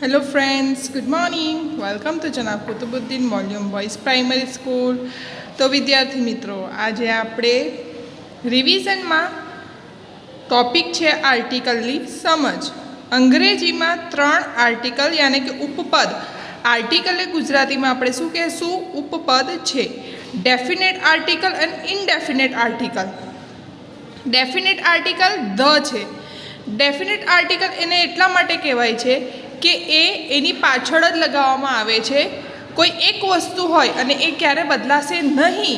Hello friends, good morning. Welcome to जनाब Qutubuddin volume boys primary school. तो विद्यार्थी मित्रों, आज आपणे रिविजन में टॉपिक है आर्टिकलनी समझ। अंग्रेजी में 3 आर्टिकल यानी कि उपपद। आर्टिकल गुजराती में आपणे शू कहीशुं? उपपद है। Definite article and indefinite article. Definite article ध है। डेफिनेट आर्टिकल एने एटला माटे कहेवाय छे કે એની પાછળ જ લગાવવામાં આવે છે। કોઈ એક વસ્તુ હોય અને એ ક્યારે બદલાશે નહીં।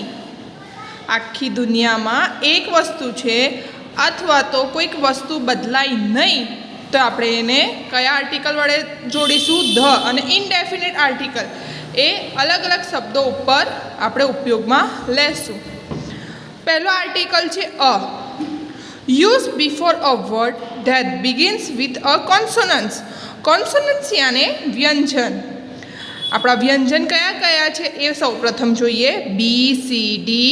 આખી દુનિયામાં એક વસ્તુ છે અથવા તો કોઈક વસ્તુ બદલાય નહીં તો આપણે એને કયા આર્ટિકલ વડે જોડીશું? ધ। અને ઇનડેફિનેટ આર્ટિકલ એ અલગ અલગ શબ્દો ઉપર આપણે ઉપયોગમાં લેશું। પહેલો આર્ટિકલ છે a. Use before a word that begins with a consonants. Consonants यानी व्यंजन। अपना व्यंजन कया कया छे ए सौ प्रथम जोईए। B C D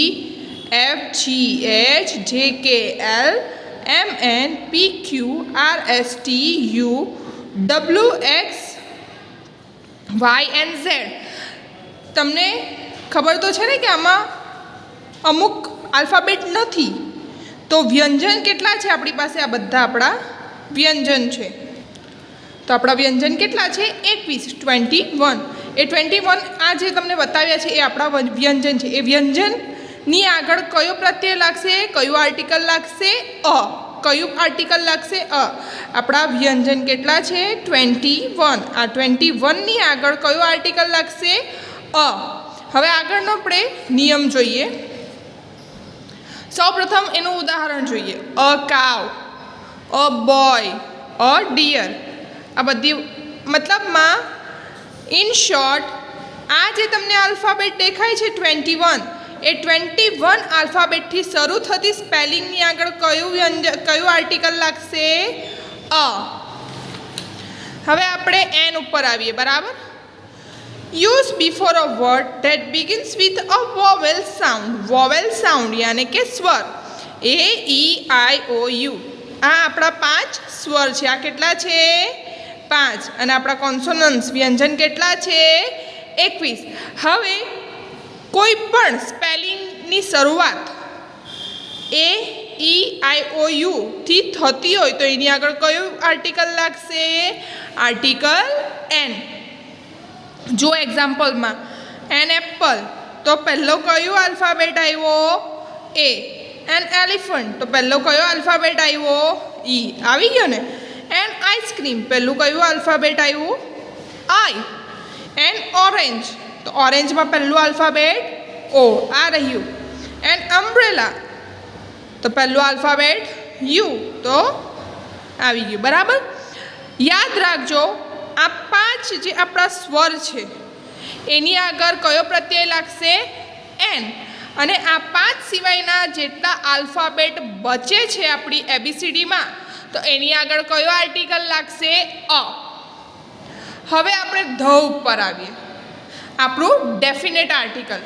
F G H J K L M N P Q R S T U W X Y and Z. तमने खबर तो है ने कि आमा अमुक अल्फाबेट नहीं तो व्यंजन केटला छे आपणी पासे? आ बधा आपणा व्यंजन छे। तो अपना व्यंजन केटला छे? 21 21। ए 21 आज तमने बताव्या छे ए आपणा व्यंजन छे। ए व्यंजन नी आगळ कयो प्रत्यय लागशे? कयो आर्टिकल लागशे? अ। कयो आर्टिकल लागशे? अ। आपणा व्यंजन केटला छे? 21। आ 21 नी आगळ कयो आर्टिकल लागशे? अ। हवे आगळनो आपणे नियम जोईए। सौप्रथम एनुं उदाहरण जोईए। अ काव, अ बॉय, अ डियर। आ बधी मतलब में इन शॉर्ट आ जे तमने अल्फाबेट देखाय छे 21 ए 21 अल्फाबेट थी शरू थती स्पेलिंग नी आगळ कयो आर्टिकल लागशे? अ। हवे आपणे एन उपर आवीए। बराबर। Use before a word that begins with a vowel sound. Vowel sound यानी के स्वर। ए ई आई ओ यू। आ आपणा 5 स्वर छे। आ केटला छे? 5। અને આપણા કોન્સોનન્સ વ્યંજન કેટલા છે? 21। હવે કોઈ પણ સ્પેલિંગની શરૂઆત એ ઈ આઈ ઓ યુ થી થતી હોય તો એની આગળ કયું આર્ટિકલ લાગશે? Article an. જો એક્ઝામ્પલમાં એન એપલ તો પહેલો કયો આલ્ફાબેટ આવ્યો? એ। એન એલિફન્ટ તો પહેલો કયો આલ્ફાબેટ આવ્યો? ઈ। આવી ગયો ને? एन आइसक्रीम पहलू क्यू अल्फाबेट आयु? आई। एन ऑरेंज तो ऑरेंज में पहलू अल्फाबेट ओ आ रही। एन अम्ब्रेला तो पहलू अल्फाबेट यू तो आई गयु। बराबर। याद राखजो आ 5 जे अपना स्वर है एनी आगर कयो प्रत्यय लागशे? एन। अने आ 5 सिवायना जेटला अल्फाबेट बचे छे आपणी एबीसीडी में तो एनी आगळ कयो आर्टिकल लागशे? अ। हवे आपणे ध उपर आवीए। आपणुं डेफिनेट आर्टिकल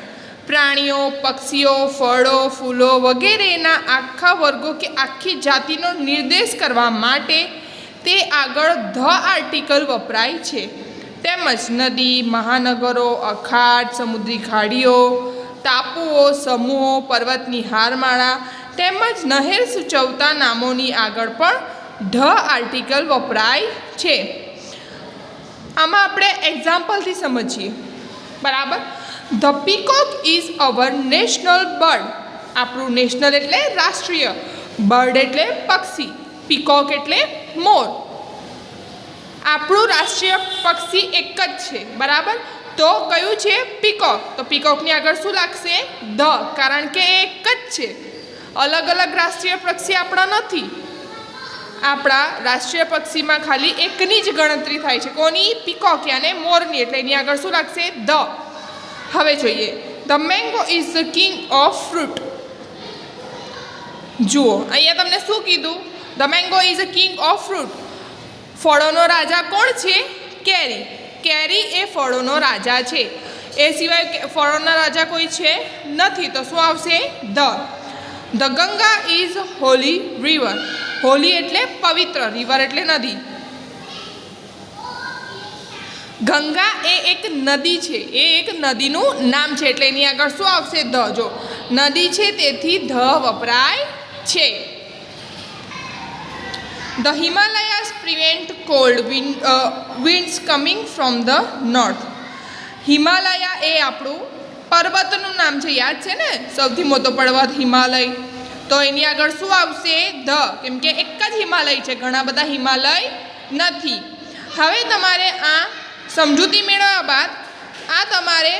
प्राणीओ, पक्षीओ, फळो, फूलो वगैरेना आखा वर्गो के आखी जातिनो निर्देश करवा माटे ते आगळ ध आर्टिकल वपराय छे। तेमज नदी, महानगरो, अखात, समुद्री खाड़ीओ, टापुओ, समूहो, पर्वतनी हारमाळा तेमज नहेर सूचवता नामोनी आगळ पण ध आर्टिकल वपराय छे। आमां आपणे एक्जाम्पल थी समझीए। बराबर। The peacock is our national bird. आपणुं नेशनल एटले राष्ट्रीय, बर्ड एटले पक्षी, पीकॉक एटले मोर। आपणुं राष्ट्रीय पक्षी एक ज छे। बराबर। तो कयुं छे? पीकॉक। तो पीकॉकनी आगळ शुं लागशे? ध। कारण के एक ज छे। अलग अलग राष्ट्रीय पक्षी आपणा नथी। आपणा राष्ट्रीय पक्षी में खाली एकनी ज गणतरी थाय छे। कोनी? पीकॉक यानी मोरनी। एटले एनी आगळ शुं लागशे? ध। हवे जोईए। ध मैंगो इज ध किंग ऑफ फ्रूट। जुओ अहींया तमने शुं कीधुं? ध मैंगो इज ध किंग ऑफ फ्रूट। फळोनो राजा कोण छे? केरी। केरी ए फळोनो राजा छे। ए सिवाय फळोना राजा कोई छे नथी तो शुं आवशे? ध। ध गंगा इज होली रिवर। होली एटले पवित्र, रिवर एटले नदी। ગંગા એ એક નદી છે, એ એક નદીનું નામ છે એટલે એની આગળ શું આવશે? ધ. જો નદી છે તેથી ધ વપરાય છે. The Himalayas prevent cold winds coming from the north. Himalaya એ આપણું પર્વતનું નામ છે, યાદ છે ને? સૌથી મોટો પર્વત હિમાલય. તો એની આગળ શું આવશે? ધ, કેમ કે એક જ હિમાલય છે, ઘણા બધા હિમાલય નથી. હવે તમારે આ સમજૂતી મેળવ્યા બાદ આ તમારે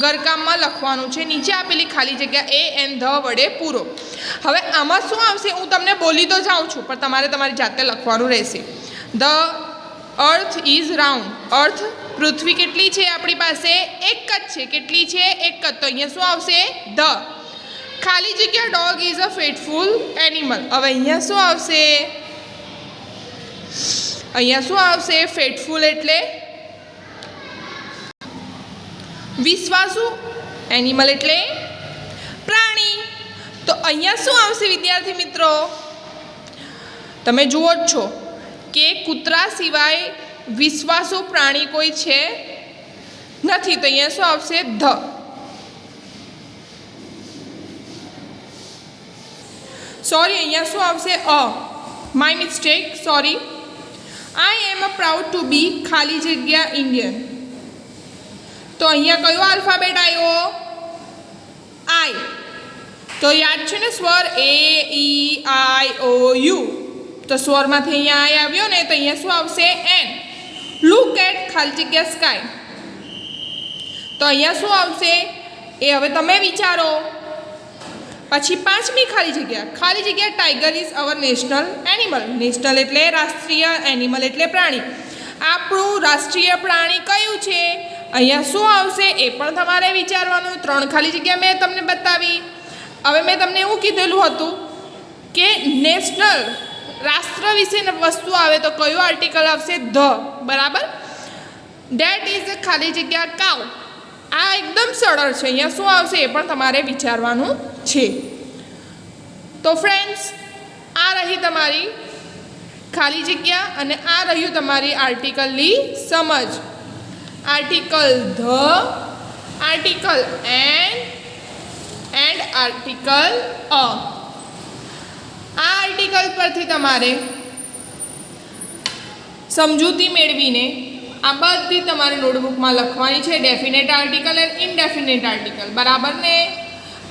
ઘરકામમાં લખવાનું છે. નીચે આપેલી ખાલી જગ્યા એ એન ધ વડે પૂરો. હવે આમાં શું આવશે હું તમને બોલી તો જાઉં છું, પણ તમારે તમારી જાતે લખવાનું રહેશે. The earth is round. Earth પૃથ્વી કેટલી છે આપણી પાસે? એક જ છે. કેટલી છે? એક જ. તો અહીંયા શું આવશે? ધ. ખાલી જગ્યા ડોગ ઇઝ અ ફેટફુલ એનિમલ. હવે અહીંયા શું આવશે? અહીંયા શું આવશે? ફેટફુલ એટલે વિશ્વાસુ, એનિમલ એટલે પ્રાણી. તો અહીંયા શું આવશે વિદ્યાર્થી મિત્રો? તમે જુઓ જ છો કે કૂતરા સિવાય વિશ્વાસુ પ્રાણી કોઈ છે નથી. તો અહીંયા શું આવશે? ધ. સોરી, અહીંયા શું આવશે? A. My mistake, sorry. I am proud to be ખાલી જગ્યા ઇન્ડિયન. તો અહીંયા કયો આલ્ફાબેટ આવ્યો? આઈ. તો યાદ છે ને સ્વર એ ઈ આઈ ઓ યુ. તો સ્વરમાંથી અહીંયા આઈ આવ્યો ને, તો અહીંયા શું આવશે? એન. લુક એટ ખાલી જગ્યા સ્કાય. તો અહીંયા શું આવશે? એ હવે તમે વિચારો. પછી પાંચમી ખાલી જગ્યા tiger is our national animal. National એટલે રાષ્ટ્રીય, એનિમલ એટલે પ્રાણી. આપણું રાષ્ટ્રીય પ્રાણી કયું છે? અહીંયા શું આવશે એ પણ તમારે વિચારવાનું. 3 ખાલી જગ્યા મેં તમને બતાવી. હવે મેં તમને એવું કીધેલું હતું કે નેશનલ, રાષ્ટ્ર વિશે વસ્તુ આવે તો કયો આર્ટિકલ આવશે? ધ. બરાબર. ડેટ ઇઝ ખાલી જગ્યા કાઉ. આ એકદમ સરળ છે. અહીંયા શું આવશે એ પણ તમારે વિચારવાનું છે. તો ફ્રેન્ડ્સ, આ રહી તમારી ખાલી જગ્યા અને આ રહ્યું તમારી આર્ટિકલની સમજ. Article the, article an and article a. આ આર્ટિકલ પરથી તમારે સમજૂતી મેળવીને આ બધી તમારે નોટબુકમાં લખવાની છે. Definite article and indefinite article. બરાબર ને?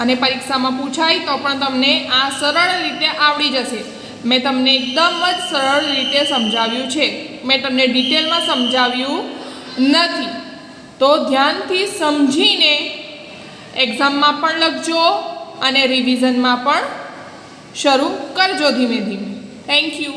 અને પરીક્ષામાં પૂછાય તો પણ તમને આ સરળ રીતે આવડી જશે. મેં તમને એકદમ જ સરળ રીતે સમજાવ્યું છે. મેં તમને ડિટેલમાં સમજાવ્યું નથી. તો ધ્યાનથી સમજીને એક્ઝામમાં પણ લખજો અને રિવિઝનમાં પણ શરૂ કરજો ધીમે ધીમે. Thank you.